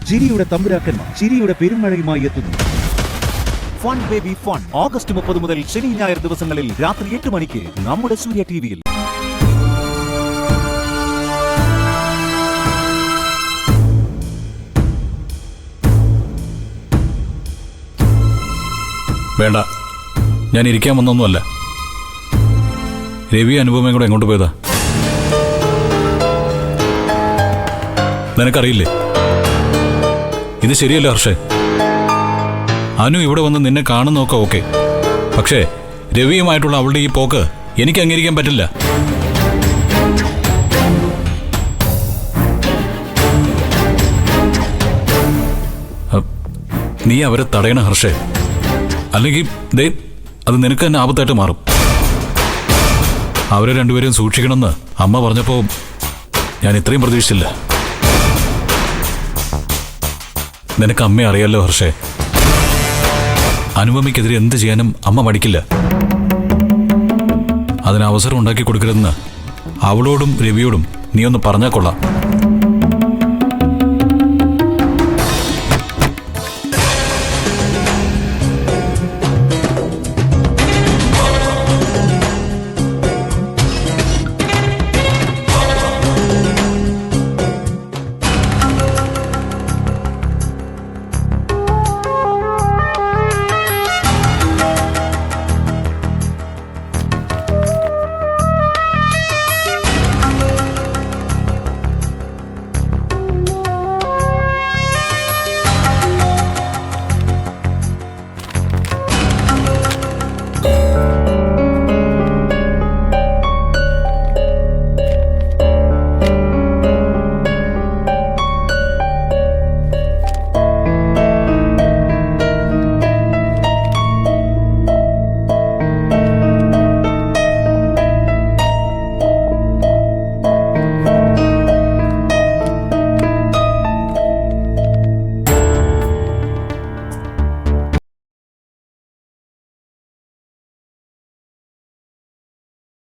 ചിരിയുടെ തമ്പുരാക്കന്മാർ ചിരിയുടെ പെരുമഴയുമായി എത്തുന്നു. ഫൺ ബേബി ഫൺ ഓഗസ്റ്റ് 30 മുതൽ ശനി ഞായർ ദിവസങ്ങളിൽ രാത്രി 8 മണിക്ക് നമ്മുടെ സൂര്യ ടിവിയിൽ. വേണ്ട, ഞാൻ ഇരിക്കാൻ വന്നൊന്നുമല്ല. രവി അനുപമയും കൂടെ എങ്ങോട്ട് പോയതാ നിനക്കറിയില്ലേ? ഇത് ശരിയല്ല ഹർഷേ. അനു ഇവിടെ വന്ന് നിന്നെ കാണുന്നൊക്കെ ഓക്കെ, പക്ഷേ രവിയുമായിട്ടുള്ള അവളുടെ ഈ പോക്ക് എനിക്ക് അംഗീകരിക്കാൻ പറ്റില്ല. നീ അവരെ തടയണ ഹർഷേ, അല്ലെങ്കിൽ ദേ അത് നിനക്ക് തന്നെ ആപത്തായിട്ട് മാറും. അവരെ രണ്ടുപേരും സൂക്ഷിക്കണമെന്ന് അമ്മ പറഞ്ഞപ്പോൾ ഞാൻ ഇത്രയും പ്രതീക്ഷിച്ചില്ല. നിനക്ക് അമ്മയെ അറിയാലോ ഹർഷേ, അനുപമയ്ക്കെതിരെ എന്ത് ചെയ്യാനും അമ്മ മടിക്കില്ല. അതിന് അവസരം ഉണ്ടാക്കി കൊടുക്കരുതെന്ന് അവളോടും രവിയോടും നീ ഒന്ന് പറഞ്ഞാൽ കൊള്ളാം.